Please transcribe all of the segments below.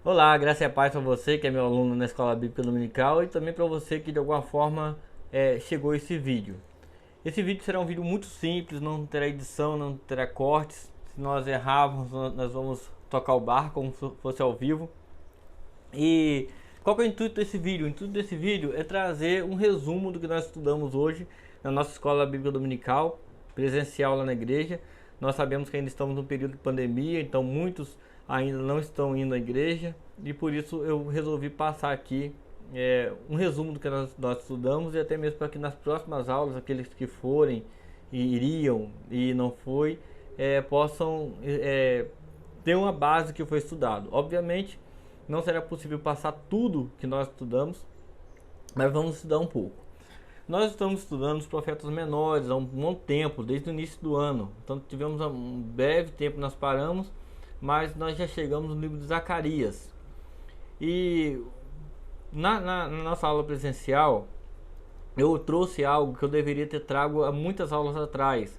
Olá, graça e a paz para você que é meu aluno na Escola Bíblica Dominical e também para você que de alguma forma chegou esse vídeo. Esse vídeo será um vídeo muito simples, não terá edição, não terá cortes. Se nós errarmos, nós vamos tocar o barco como se fosse ao vivo. E qual que é o intuito desse vídeo? O intuito desse vídeo é trazer um resumo do que nós estudamos hoje na nossa Escola Bíblica Dominical, presencial lá na igreja. Nós sabemos que ainda estamos no período de pandemia, então muitos ainda não estão indo à igreja e por isso eu resolvi passar aqui um resumo do que nós estudamos e até mesmo para que nas próximas aulas, aqueles que forem e iriam e não foi, possam ter uma base que foi estudado. Obviamente, não será possível passar tudo que nós estudamos, mas vamos estudar um pouco. Nós estamos estudando os profetas menores há um bom tempo, desde o início do ano. Então tivemos um breve tempo, nós paramos, mas nós já chegamos no livro de Zacarias. E na nossa aula presencial, eu trouxe algo que eu deveria ter trago há muitas aulas atrás,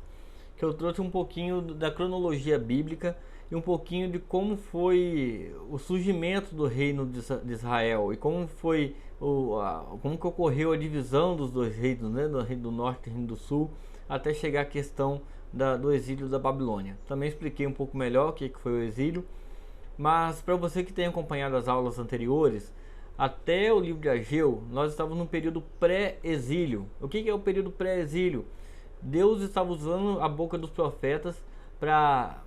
que eu trouxe um pouquinho da cronologia bíblica e um pouquinho de como foi o surgimento do reino de Israel e como foi como que ocorreu a divisão dos dois reinos, né, do reino do norte e do reino do sul, até chegar à questão do exílio da Babilônia. Também expliquei um pouco melhor o que foi o exílio, mas para você que tem acompanhado as aulas anteriores, até o livro de Ageu, nós estávamos num período pré-exílio. O que é o período pré-exílio? Deus estava usando a boca dos profetas para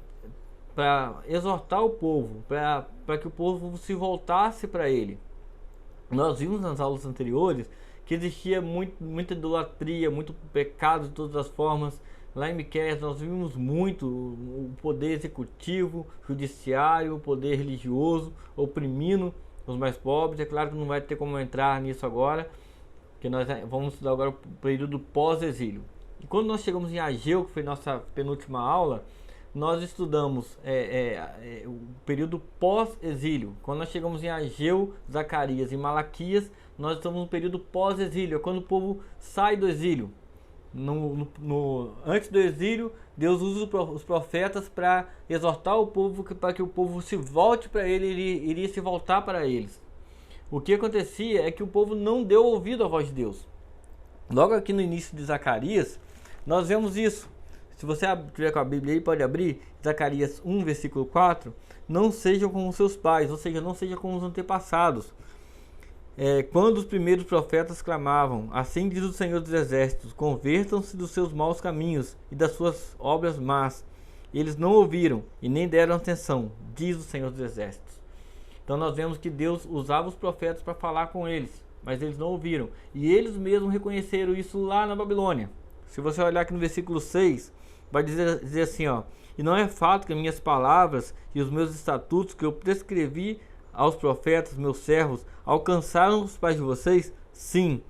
exortar o povo, para que o povo se voltasse para ele. Nós vimos nas aulas anteriores que existia muita idolatria, muito pecado de todas as formas. Lá em Miqueias nós vimos muito o poder executivo, judiciário, o poder religioso oprimindo os mais pobres. É claro que não vai ter como entrar nisso agora, que nós vamos estudar agora o período pós-exílio. E quando nós chegamos em Ageu, que foi nossa penúltima aula, nós estudamos o período pós-exílio. Quando nós chegamos em Ageu, Zacarias e Malaquias, nós estamos no período pós-exílio, é quando o povo sai do exílio. Antes do exílio, Deus usa os profetas para exortar o povo, para que o povo se volte para ele, ele iria se voltar para eles. O que acontecia é que o povo não deu ouvido à voz de Deus. Logo aqui no início de Zacarias, nós vemos isso. Se você tiver com a Bíblia aí, pode abrir Zacarias 1, versículo 4. Não sejam como seus pais, ou seja, não sejam como os antepassados. Quando os primeiros profetas clamavam, assim diz o Senhor dos Exércitos, convertam-se dos seus maus caminhos e das suas obras más. Eles não ouviram e nem deram atenção, diz o Senhor dos Exércitos. Então nós vemos que Deus usava os profetas para falar com eles, mas eles não ouviram. E eles mesmos reconheceram isso lá na Babilônia. Se você olhar aqui no versículo 6, vai dizer assim, ó: e não é fato que minhas palavras e os meus estatutos que eu prescrevi aos profetas, meus servos, alcançaram os pais de vocês? Sim.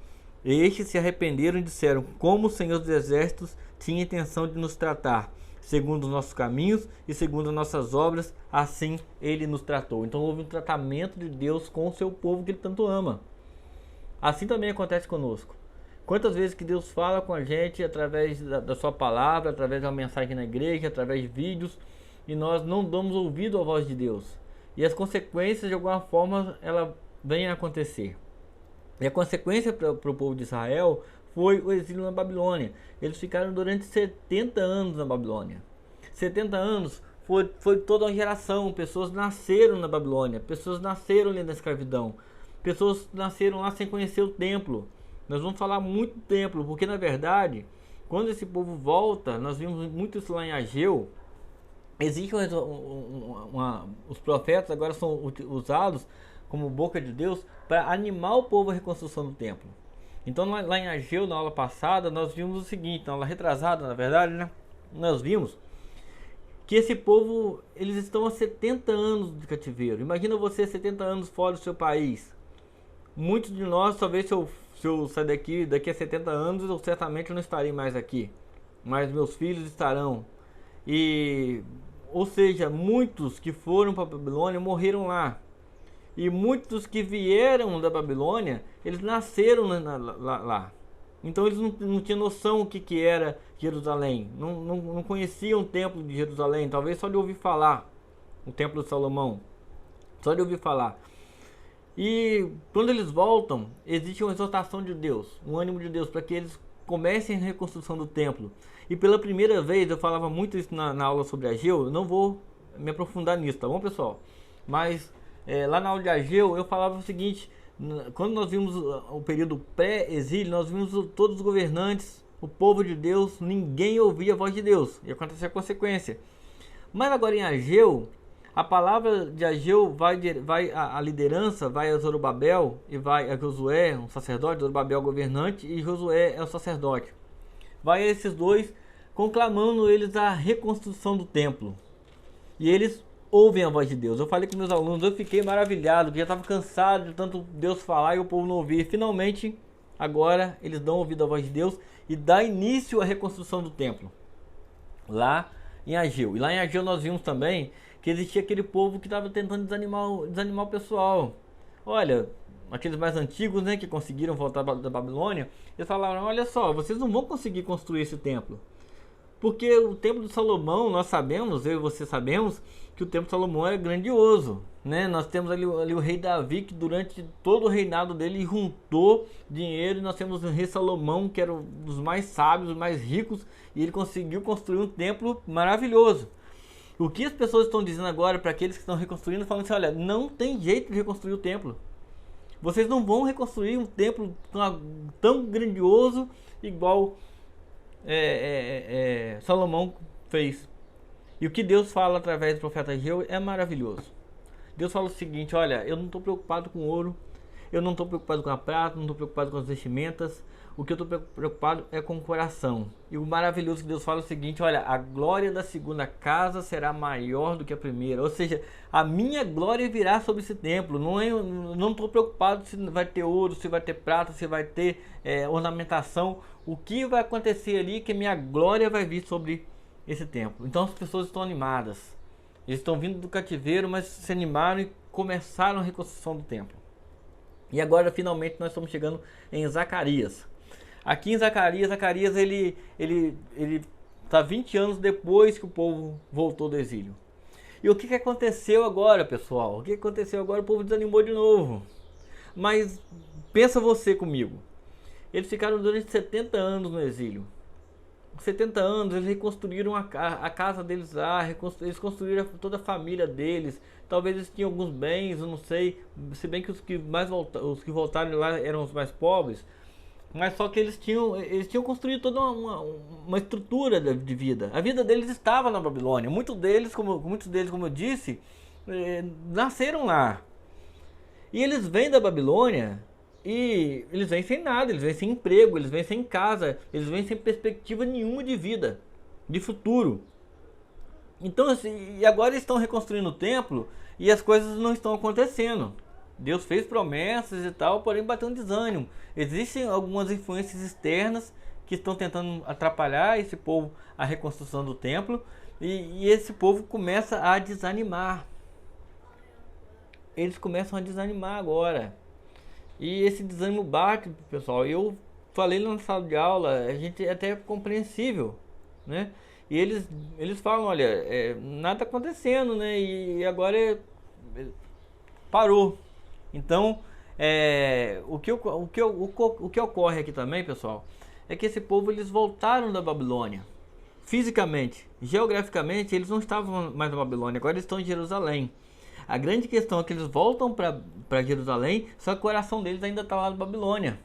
E estes se arrependeram e disseram, como o Senhor dos Exércitos tinha intenção de nos tratar, segundo os nossos caminhos e segundo as nossas obras, assim ele nos tratou. Então houve um tratamento de Deus com o seu povo que ele tanto ama. Assim também acontece conosco. Quantas vezes que Deus fala com a gente através da sua palavra, através de uma mensagem na igreja, através de vídeos, e nós não damos ouvido à voz de Deus. E as consequências, de alguma forma, ela vem a acontecer. E a consequência para o povo de Israel foi o exílio na Babilônia. Eles ficaram durante 70 anos na Babilônia. 70 anos foi toda uma geração. Pessoas nasceram na Babilônia, pessoas nasceram ali na escravidão, pessoas nasceram lá sem conhecer o templo. Nós vamos falar muito do templo, porque na verdade, quando esse povo volta, nós vimos muito isso lá em Ageu. Existe os profetas agora são usados como boca de Deus para animar o povo à reconstrução do templo. Então lá em Ageu, na aula passada, nós vimos o seguinte, na aula retrasada, na verdade, né? Nós vimos que esse povo, eles estão há 70 anos de cativeiro. Imagina você 70 anos fora do seu país. Muitos de nós, talvez se eu sair daqui a 70 anos, eu certamente não estarei mais aqui. Mas meus filhos estarão. Ou seja, muitos que foram para a Babilônia morreram lá. E muitos que vieram da Babilônia, eles nasceram lá. Então eles não tinham noção o que era Jerusalém. Não conheciam o templo de Jerusalém. Talvez só de ouvir falar. O templo de Salomão. Só de ouvir falar. E quando eles voltam, existe uma exortação de Deus, um ânimo de Deus para que eles comecem a reconstrução do templo. E pela primeira vez, eu falava muito isso na aula sobre Ageu, eu não vou me aprofundar nisso, tá bom, pessoal? Mas lá na aula de Ageu eu falava o seguinte: quando nós vimos o período pré-exílio, nós vimos todos os governantes, o povo de Deus, ninguém ouvia a voz de Deus, e aconteceu a consequência. Mas agora em Ageu, a palavra de Ageu vai a liderança, vai a Zorobabel e vai a Josué, um sacerdote, Zorobabel governante e Josué é o sacerdote. Vai a esses dois, conclamando eles a reconstrução do templo. E eles ouvem a voz de Deus. Eu falei com meus alunos, eu fiquei maravilhado, porque já estava cansado de tanto Deus falar e o povo não ouvir. E finalmente, agora eles dão ouvido à voz de Deus e dá início à reconstrução do templo. Lá em Ageu. E lá em Ageu nós vimos também que existia aquele povo que estava tentando desanimar o pessoal. Olha, aqueles mais antigos, né, que conseguiram voltar da Babilônia, eles falaram: olha só, vocês não vão conseguir construir esse templo. Porque o templo de Salomão, nós sabemos, eu e você sabemos, que o templo de Salomão era grandioso, né? Nós temos ali o rei Davi, que durante todo o reinado dele juntou dinheiro, e nós temos o rei Salomão, que era um dos mais sábios, os mais ricos, e ele conseguiu construir um templo maravilhoso. O que as pessoas estão dizendo agora para aqueles que estão reconstruindo, falando assim: olha, não tem jeito de reconstruir o templo. Vocês não vão reconstruir um templo tão grandioso igual Salomão fez. E o que Deus fala através do profeta Ageu é maravilhoso. Deus fala o seguinte: olha, eu não estou preocupado com ouro, eu não estou preocupado com a prata, não estou preocupado com as vestimentas. O que eu estou preocupado é com o coração. E o maravilhoso que Deus fala é o seguinte: olha, a glória da segunda casa será maior do que a primeira. Ou seja, a minha glória virá sobre esse templo. Não estou preocupado se vai ter ouro, se vai ter prata, se vai ter ornamentação. O que vai acontecer ali é que a minha glória vai vir sobre esse templo. Então as pessoas estão animadas. Eles estão vindo do cativeiro, mas se animaram e começaram a reconstrução do templo. E agora finalmente nós estamos chegando em Zacarias. Aqui em Zacarias ele está 20 anos depois que o povo voltou do exílio. E o que aconteceu agora, pessoal? O que aconteceu agora? O povo desanimou de novo. Mas pensa você comigo. Eles ficaram durante 70 anos no exílio. 70 anos, eles reconstruíram a casa deles lá, eles construíram toda a família deles. Talvez eles tinham alguns bens, eu não sei. Se bem que os que voltaram lá eram os mais pobres. Mas só que eles tinham construído toda uma estrutura de vida. A vida deles estava na Babilônia. Muitos deles, como eu disse, nasceram lá. E eles vêm da Babilônia e eles vêm sem nada, eles vêm sem emprego, eles vêm sem casa, eles vêm sem perspectiva nenhuma de vida, de futuro. Então, assim, e agora eles estão reconstruindo o templo e as coisas não estão acontecendo. Deus fez promessas e tal, porém bateu um desânimo. Existem algumas influências externas que estão tentando atrapalhar esse povo, a reconstrução do templo, e esse povo começa a desanimar. Eles começam a desanimar agora. E esse desânimo bate, pessoal. Eu falei na sala de aula, a gente é até compreensível, né? E eles falam: olha, nada acontecendo, né? E agora parou. Então, o que ocorre aqui também, pessoal, é que esse povo, eles voltaram da Babilônia. Fisicamente, geograficamente, eles não estavam mais na Babilônia, agora eles estão em Jerusalém. A grande questão é que eles voltam para Jerusalém, só que o coração deles ainda está lá na Babilônia.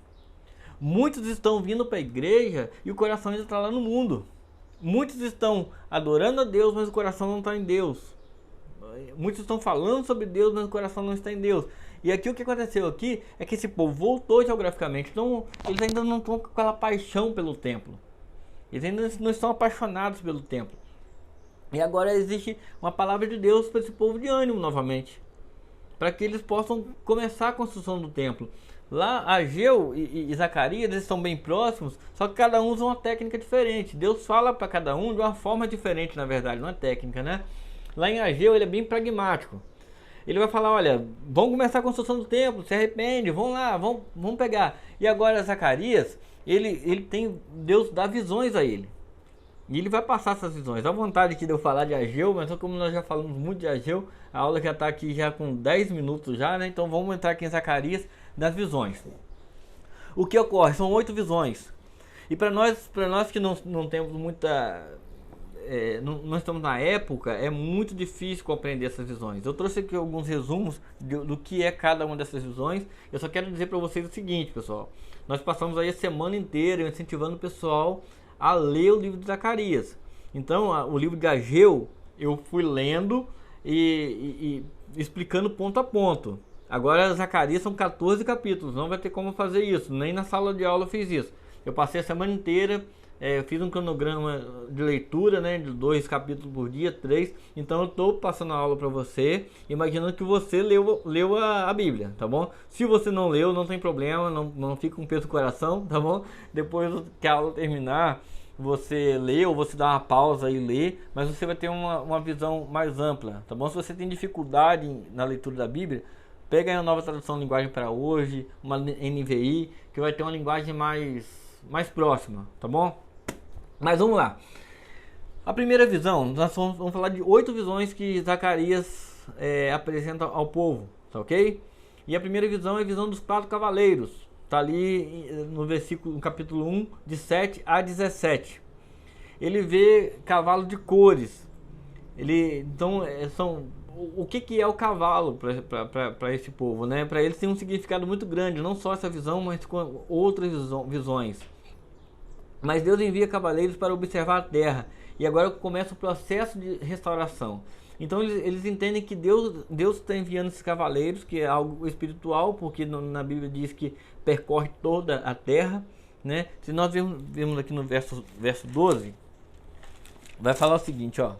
Muitos estão vindo para a igreja e o coração ainda está lá no mundo. Muitos estão adorando a Deus, mas o coração não está em Deus. Muitos estão falando sobre Deus, mas o coração não está em Deus. E aqui o que aconteceu aqui é que esse povo voltou geograficamente, então eles ainda não estão com aquela paixão pelo templo. Eles ainda não estão apaixonados pelo templo. E agora existe uma palavra de Deus para esse povo de ânimo novamente, para que eles possam começar a construção do templo. Lá, Ageu e Zacarias, eles estão bem próximos, só que cada um usa uma técnica diferente. Deus fala para cada um de uma forma diferente, na verdade, não é técnica, né? Lá em Ageu ele é bem pragmático. Ele vai falar: olha, vamos começar a construção do templo, se arrepende, vamos lá, vamos pegar. E agora Zacarias, ele tem, Deus dá visões a ele. E ele vai passar essas visões. Dá vontade aqui de eu falar de Ageu, mas só como nós já falamos muito de Ageu, a aula já está aqui já com 10 minutos já, né? Então vamos entrar aqui em Zacarias das visões. O que ocorre? São 8 visões. E para nós que não temos muita... não estamos na época, é muito difícil compreender essas visões. Eu trouxe aqui alguns resumos do que é cada uma dessas visões. Eu só quero dizer para vocês o seguinte, pessoal. Nós passamos aí a semana inteira incentivando o pessoal a ler o livro de Zacarias. Então, o livro de Ageu, eu fui lendo e explicando ponto a ponto. Agora, Zacarias são 14 capítulos, não vai ter como fazer isso. Nem na sala de aula eu fiz isso. Eu passei a semana inteira, eu fiz um cronograma de leitura, né, de 2 capítulos por dia, 3. Então eu estou passando a aula para você, imaginando que você leu a Bíblia, tá bom? Se você não leu, não tem problema, não fica com peso no coração, tá bom? Depois que a aula terminar, você lê ou você dá uma pausa e lê, mas você vai ter uma visão mais ampla, tá bom? Se você tem dificuldade na leitura da Bíblia, pega aí a Nova Tradução Linguagem para Hoje, uma NVI, que vai ter uma linguagem mais próxima, tá bom? Mas vamos lá. A primeira visão, nós vamos falar de 8 visões que Zacarias apresenta ao povo, tá ok? E a primeira visão é a visão dos 4 cavaleiros. Está ali no capítulo 1, de 7 a 17. Ele vê cavalo de cores. Então, o que é o cavalo para esse povo, né? Para eles tem um significado muito grande, não só essa visão, mas com outras visões. Mas Deus envia cavaleiros para observar a terra. E agora começa o processo de restauração. Então eles entendem que Deus está enviando esses cavaleiros, que é algo espiritual, porque na Bíblia diz que percorre toda a terra, né? Se nós vemos aqui no verso 12, vai falar o seguinte, ó.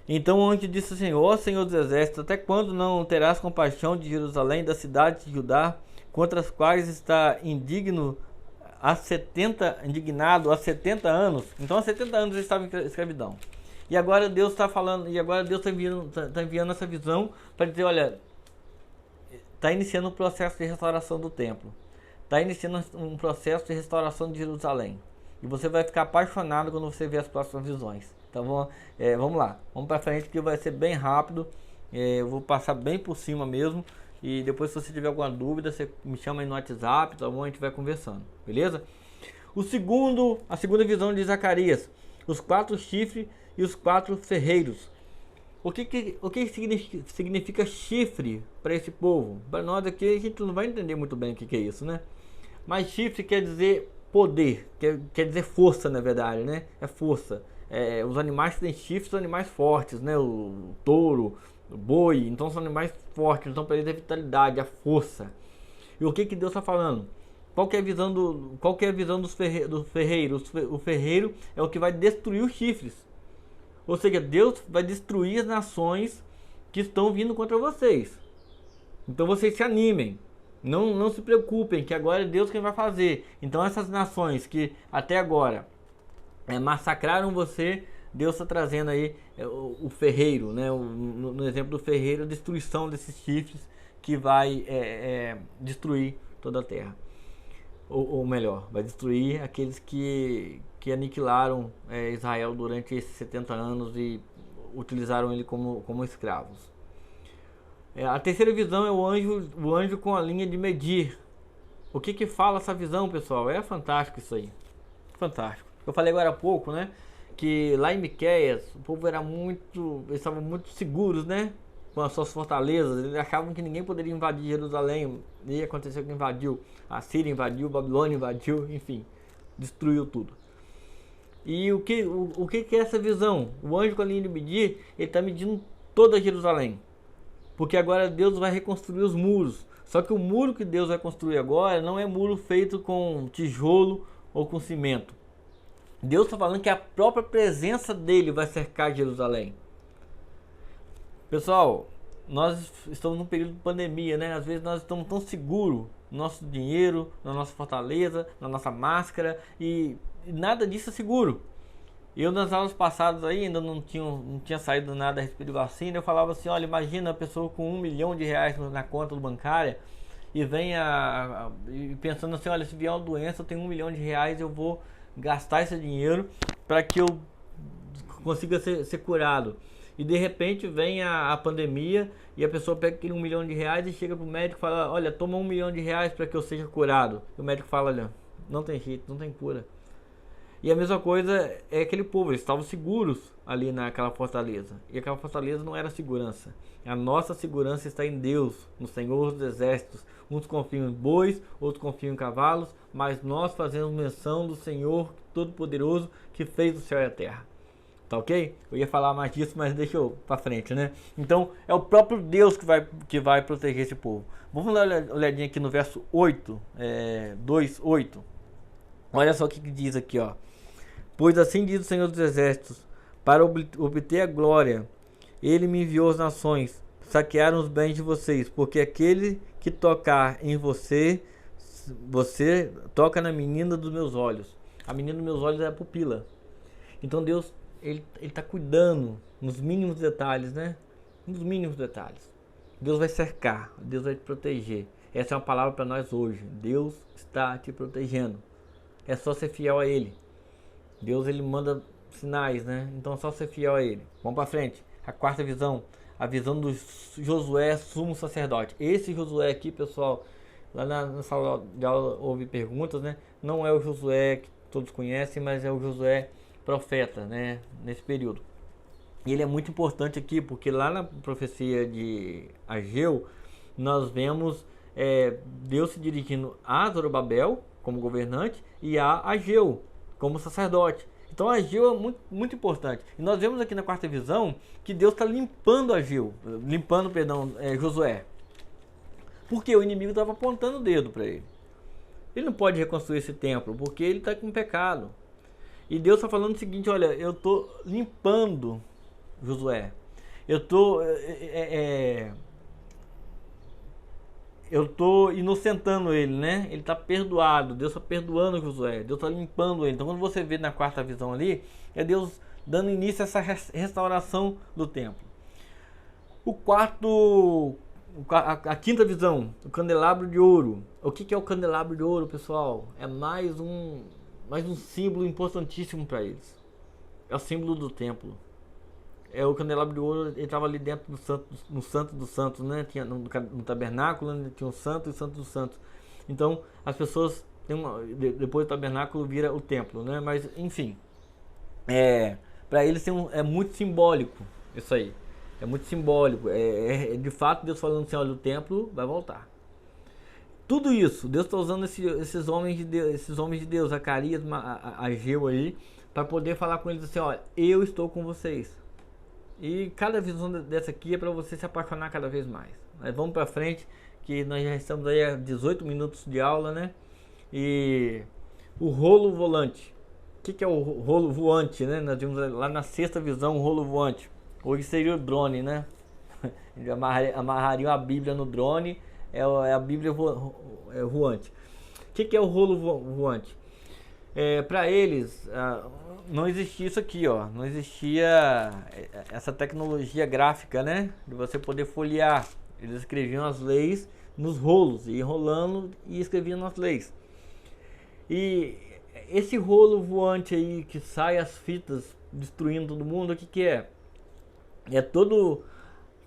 Então o anjo disse ao Senhor, Senhor dos Exércitos, até quando não terás compaixão de Jerusalém, da cidade de Judá, contra as quais está indignado há 70 anos? Então há 70 anos eles estavam em escravidão. E agora Deus está falando, e agora Deus está enviando essa visão para dizer, olha, está iniciando um processo de restauração do templo. Está iniciando um processo de restauração de Jerusalém. E você vai ficar apaixonado quando você ver as próximas visões. Então vamos lá, vamos para frente que vai ser bem rápido. Eu vou passar bem por cima mesmo. E depois, se você tiver alguma dúvida, você me chama aí no WhatsApp, tá bom? A gente vai conversando, beleza? A segunda visão de Zacarias, os 4 chifres e os 4 ferreiros. O que significa chifre para esse povo? Para nós aqui a gente não vai entender muito bem o que é isso, né? Mas chifre quer dizer poder, quer dizer força, na verdade, né? É força. Os animais que têm chifres são animais fortes, né? O touro, o boi, então são animais fortes, então para eles é a vitalidade, a força. E o que Deus está falando? Qual que é a visão do ferreiro? O ferreiro é o que vai destruir os chifres. Ou seja, Deus vai destruir as nações que estão vindo contra vocês. Então vocês se animem. Não se preocupem, que agora é Deus quem vai fazer. Então essas nações que até agora massacraram você, Deus está trazendo aí o ferreiro, né? No exemplo do ferreiro, a destruição desses chifres que vai destruir toda a terra. Ou melhor, vai destruir aqueles que aniquilaram Israel durante esses 70 anos e utilizaram ele como escravos. A terceira visão é o anjo com a linha de medir. O que fala essa visão, pessoal? É fantástico isso aí. Fantástico. Eu falei agora há pouco, né? Que lá em Miqueias, o povo eles estavam muito seguros, né? Com as suas fortalezas. Eles achavam que ninguém poderia invadir Jerusalém. E aconteceu que invadiu. A Síria invadiu, a Babilônia invadiu, enfim. Destruiu tudo. E o que é essa visão? O anjo com a linha de medir, ele está medindo toda Jerusalém. Porque agora Deus vai reconstruir os muros. Só que o muro que Deus vai construir agora não é muro feito com tijolo ou com cimento. Deus está falando que a própria presença dele vai cercar Jerusalém. Pessoal, nós estamos num período de pandemia, né? Às vezes nós estamos tão seguros no nosso dinheiro, na nossa fortaleza, na nossa máscara, e nada disso é seguro. Eu nas aulas passadas aí ainda não tinha saído nada a respeito de vacina. Eu falava assim, olha, imagina a pessoa com R$1 milhão na conta bancária e vem pensando assim, olha, se vier uma doença, eu tenho R$1 milhão, eu vou gastar esse dinheiro para que eu consiga ser curado. E de repente vem a pandemia e a pessoa pega aquele R$1 milhão e chega pro médico e fala: olha, toma R$1 milhão para que eu seja curado. E o médico fala: olha, não tem jeito, não tem cura. E a mesma coisa é aquele povo, eles estavam seguros ali naquela fortaleza. E aquela fortaleza não era segurança. A nossa segurança está em Deus, no Senhor dos Exércitos. Uns confiam em bois, outros confiam em cavalos, mas nós fazemos menção do Senhor Todo-Poderoso que fez o céu e a terra. Tá ok? Eu ia falar mais disso, mas deixa eu pra frente, né? Então, é o próprio Deus que vai proteger esse povo. Vamos dar uma olhadinha aqui no verso 8, 2:8. Olha só o que diz aqui, ó. Pois assim diz o Senhor dos Exércitos, para obter a glória, ele me enviou as nações, saquearam os bens de vocês, porque aquele que tocar em você, você toca na menina dos meus olhos. A menina dos meus olhos é a pupila. Então Deus, ele está cuidando nos mínimos detalhes, né? Nos mínimos detalhes. Deus vai cercar, Deus vai te proteger. Essa é uma palavra para nós hoje. Deus está te protegendo. É só ser fiel a Ele. Deus, ele manda sinais, né? Então é só ser fiel a Ele. Vamos para frente. A quarta visão, a visão do Josué, sumo sacerdote. Esse Josué aqui, pessoal, lá na sala de aula houve perguntas, né? Não é o Josué que todos conhecem, mas é o Josué profeta, né? Nesse período. E ele é muito importante aqui, porque lá na profecia de Ageu, nós vemos Deus se dirigindo a Zorobabel como governante e a Ageu como sacerdote. Então Ageu é muito, muito importante. E nós vemos aqui na quarta visão que Deus está limpando Josué. Porque o inimigo estava apontando o dedo para ele. Ele não pode reconstruir esse templo, porque ele está com pecado. E Deus está falando o seguinte: olha, eu estou limpando Josué. Eu estou inocentando ele, né? Ele está perdoado. Deus está perdoando Josué. Deus está limpando ele. Então, quando você vê na quarta visão ali, é Deus dando início a essa restauração do templo. A quinta visão, o candelabro de ouro. O que é o candelabro de ouro, pessoal? É mais um símbolo importantíssimo para eles. É o símbolo do templo. O candelabro de ouro, ele estava ali dentro no Santo dos Santos, né? Tinha no tabernáculo, né? Tinha o Santo e o Santo dos Santos. Então, as pessoas depois do tabernáculo vira o templo, né? Mas, enfim, para eles é muito simbólico isso aí. É muito simbólico. De fato Deus falando assim: olha, o templo vai voltar. Tudo isso, Deus está usando esses homens de Deus, Zacarias, Ageu aí, para poder falar com eles assim: olha, eu estou com vocês. E cada visão dessa aqui é para você se apaixonar cada vez mais. Mas vamos para frente, que nós já estamos aí a 18 minutos de aula, né? E o rolo volante. O que é o rolo voante, né? Nós vimos lá na sexta visão o rolo voante. Hoje seria o drone, né? Amarrariam a Bíblia no drone, é a Bíblia voante. O que é o rolo voante? Para eles, não existia isso aqui, ó. Não existia essa tecnologia gráfica, né? De você poder folhear. Eles escreviam as leis nos rolos, iam rolando e escreviam as leis. E esse rolo voante aí que sai as fitas destruindo todo mundo, o que é? Todos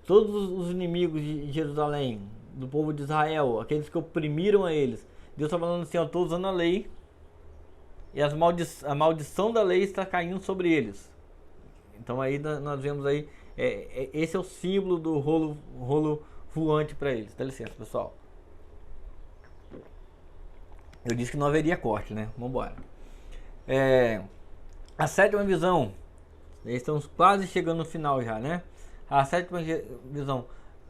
os inimigos de Jerusalém, do povo de Israel, aqueles que oprimiram a eles. Deus está falando assim: eu estou usando a lei e a maldição da lei está caindo sobre eles. Então aí nós vemos aí, esse é o símbolo do rolo voante para eles. Dá licença, pessoal. Eu disse que não haveria corte, né? Vamos embora. A sétima visão. Estamos quase chegando no final já, né? A sétima visão,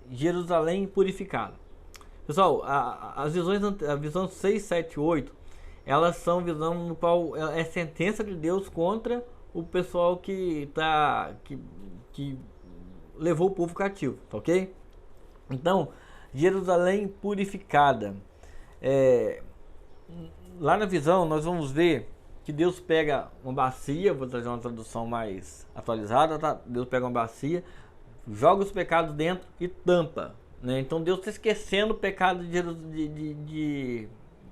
Jerusalém purificada. Pessoal, a visão 6, 7, 8, elas são visão no qual é sentença de Deus contra o pessoal que levou o povo cativo, tá ok? Então, Jerusalém purificada. Lá na visão nós vamos ver que Deus pega uma bacia, vou trazer uma tradução mais atualizada, tá? Deus pega uma bacia, joga os pecados dentro e tampa, né? Então Deus está esquecendo o pecado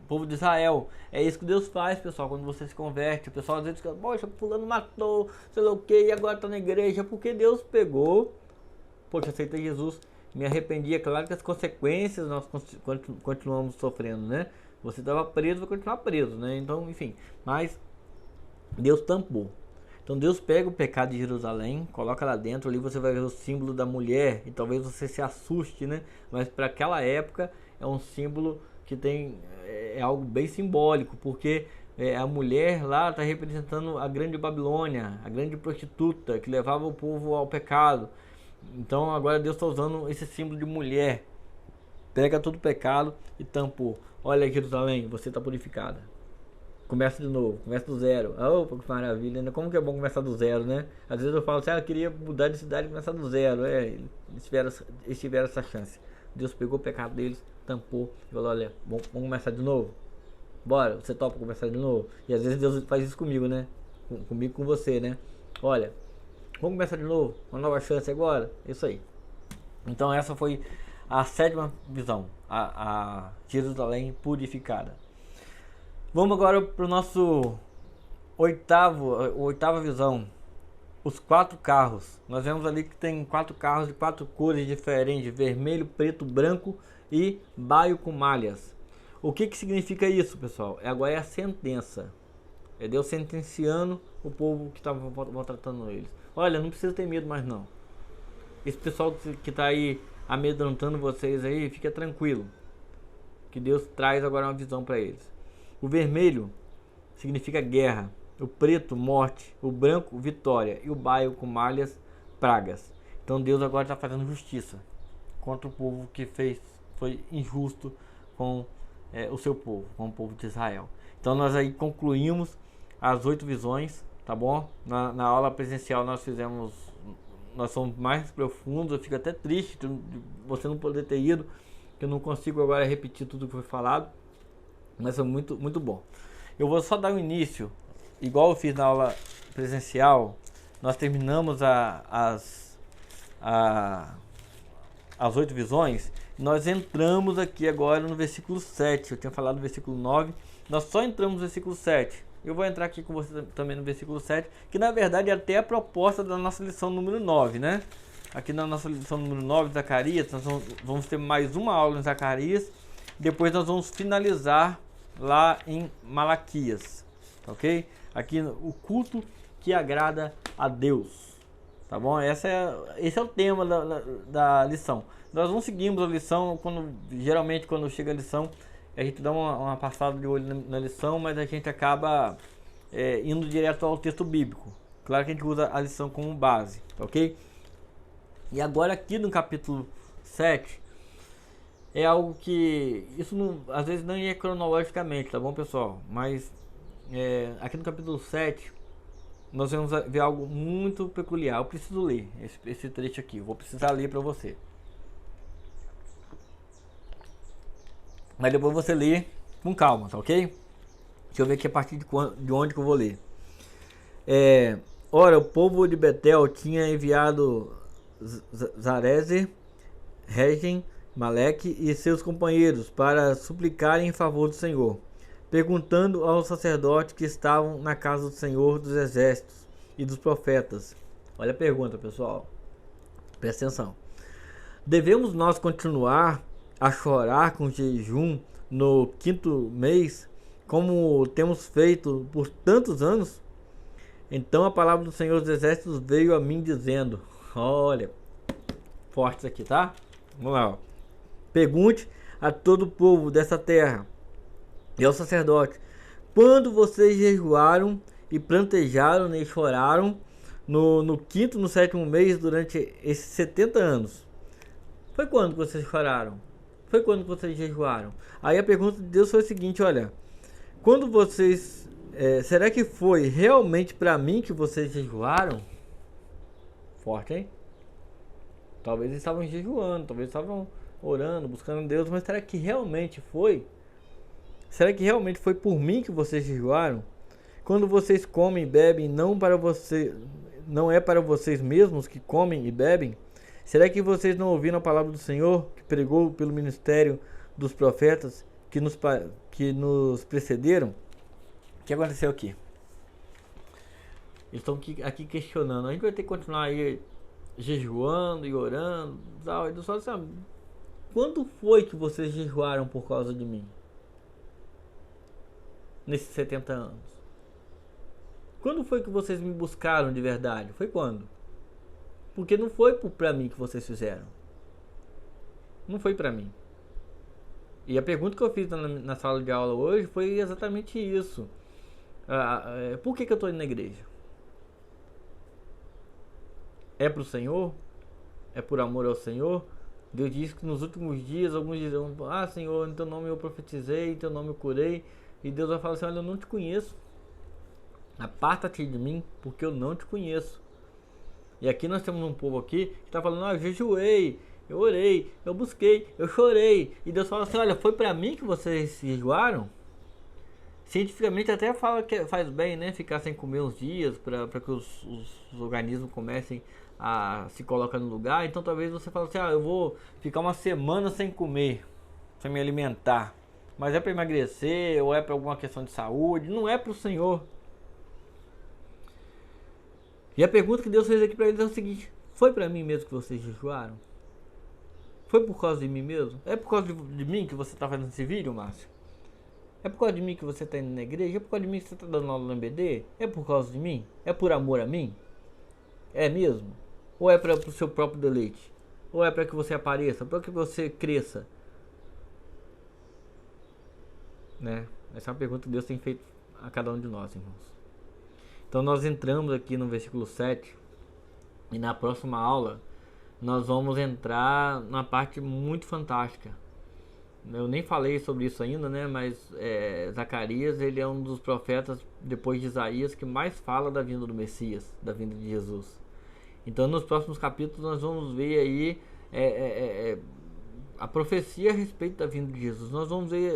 povo de Israel. É isso que Deus faz, pessoal, quando você se converte. O pessoal às vezes fica, poxa, fulano matou, sei lá o que, e agora tá na igreja. Porque Deus pegou, poxa, aceitei Jesus, me arrependi. É claro que as consequências nós continuamos sofrendo, né? Você estava preso, vai continuar preso, né? Então, enfim, mas Deus tampou. Então Deus pega o pecado de Jerusalém, coloca lá dentro, ali você vai ver o símbolo da mulher, e talvez você se assuste, né? Mas para aquela época é um símbolo que tem, é algo bem simbólico, porque a mulher lá está representando a grande Babilônia, a grande prostituta que levava o povo ao pecado. Então agora Deus está usando esse símbolo de mulher, pega todo o pecado e tampou. Olha Jerusalém, você está purificada. Começa de novo, começa do zero. Opa, que maravilha, né? Como que é bom começar do zero, né? Às vezes eu falo assim, eu queria mudar de cidade e começar do zero. Eles tiveram essa chance. Deus pegou o pecado deles, tampou e falou, olha, vamos começar de novo? Bora, você topa começar de novo? E às vezes Deus faz isso comigo, né? Comigo, com você, né? Olha, vamos começar de novo? Uma nova chance agora? Isso aí. Então essa foi a 7ª visão, a Jerusalém purificada. Vamos agora para o nosso oitava visão, os 4 carros. Nós vemos ali que tem 4 carros de 4 cores diferentes, vermelho, preto, branco e baio com malhas. O que significa isso, pessoal? Agora é a sentença. É Deus sentenciando o povo que estava maltratando eles. Olha, não precisa ter medo mais não. Esse pessoal que está aí amedrontando vocês aí, fica tranquilo, que Deus traz agora uma visão para eles. O vermelho significa guerra, o preto, morte, o branco, vitória, e o baio com malhas, pragas. Então Deus agora está fazendo justiça contra o povo que foi injusto com o seu povo, com o povo de Israel. Então nós aí concluímos as 8 visões, tá bom? Na aula presencial nós somos mais profundos. Eu fico até triste de você não poder ter ido, que eu não consigo agora repetir tudo que foi falado. Mas foi muito, muito bom. Eu vou só dar um início, igual eu fiz na aula presencial. Nós terminamos as 8 visões. Nós entramos aqui agora no versículo 7. Eu tinha falado do versículo 9. Nós só entramos no versículo 7. Eu vou entrar aqui com você também no versículo 7, que na verdade é até a proposta da nossa lição número 9, né? Aqui na nossa lição número 9, Zacarias, nós vamos ter mais uma aula em Zacarias. Depois nós vamos finalizar lá em Malaquias, ok? Aqui o culto que agrada a Deus, tá bom? Esse é o tema da lição. Nós não seguimos a lição, geralmente quando chega a lição, a gente dá uma passada de olho na lição, mas a gente acaba indo direto ao texto bíblico. Claro que a gente usa a lição como base, ok? E agora aqui no capítulo 7, é algo que, isso não, às vezes não é cronologicamente, tá bom, pessoal? Mas aqui no capítulo 7, nós vamos ver algo muito peculiar. Eu preciso ler esse trecho aqui, eu vou precisar ler para você. Mas depois você lê com calma, tá ok? Deixa eu ver aqui a partir de onde que eu vou ler. Ora, o povo de Betel tinha enviado Zarezer, Regem, Maleque e seus companheiros para suplicarem em favor do Senhor, perguntando aos sacerdotes que estavam na casa do Senhor dos exércitos e dos profetas. Olha a pergunta, pessoal, presta atenção. Devemos nós continuar a chorar com jejum no 5º mês, como temos feito por tantos anos? Então a palavra do Senhor dos exércitos veio a mim dizendo, olha, forte isso aqui, tá? Vamos lá, ó. Pergunte a todo o povo dessa terra e ao sacerdote, quando vocês jejuaram e plantejaram e choraram no 5º, no 7º mês durante esses 70 anos? Foi quando que vocês choraram? Foi quando que vocês jejuaram? Aí a pergunta de Deus foi a seguinte, olha, quando vocês, será que foi realmente para mim que vocês jejuaram? Forte, hein? Talvez eles estavam jejuando, talvez estavam orando, buscando Deus, mas será que realmente foi? Será que realmente foi por mim que vocês jejuaram? Quando vocês comem e bebem, não é para vocês mesmos que comem e bebem? Será que vocês não ouviram a palavra do Senhor, que pregou pelo ministério dos profetas, que nos precederam, o que aconteceu aqui? Eles estão aqui questionando. A gente vai ter que continuar aí jejuando e orando. Tal. E Deus fala assim, quando foi que vocês jejuaram por causa de mim? Nesses 70 anos. Quando foi que vocês me buscaram de verdade? Foi quando? Porque não foi pra mim que vocês fizeram. Não foi pra mim. E a pergunta que eu fiz na sala de aula hoje foi exatamente isso. Por que eu estou indo na igreja? É pro Senhor? É por amor ao Senhor? Deus diz que nos últimos dias, alguns dizem, Senhor, em teu nome eu profetizei, em teu nome eu curei. E Deus vai falar assim, olha, eu não te conheço. Aparta-te de mim, porque eu não te conheço. E aqui nós temos um povo aqui que está falando, eu jejuei, eu orei, eu busquei, eu chorei. E Deus fala assim, olha, foi para mim que vocês jejuaram? Cientificamente até fala que faz bem, né? Ficar sem comer uns dias para que os organismos comecem a se colocar no lugar. Então talvez você fale assim, eu vou ficar uma semana sem comer, sem me alimentar. Mas é para emagrecer ou é para alguma questão de saúde? Não é para o Senhor. E a pergunta que Deus fez aqui para eles é o seguinte, foi para mim mesmo que vocês jejuaram? Foi por causa de mim mesmo? É por causa de mim que você está fazendo esse vídeo, Márcio? É por causa de mim que você está indo na igreja? É por causa de mim que você está dando aula no MBD? É por causa de mim? É por amor a mim? É mesmo? Ou é para o seu próprio deleite? Ou é para que você apareça? Para que você cresça? Né? Essa é uma pergunta que Deus tem feito a cada um de nós, irmãos. Então nós entramos aqui no versículo 7 e na próxima aula nós vamos entrar numa parte muito fantástica. Eu nem falei sobre isso ainda, né? Mas Zacarias, ele é um dos profetas, depois de Isaías, que mais fala da vinda do Messias, da vinda de Jesus. Então nos próximos capítulos nós vamos ver aí a profecia a respeito da vinda de Jesus. Nós vamos ver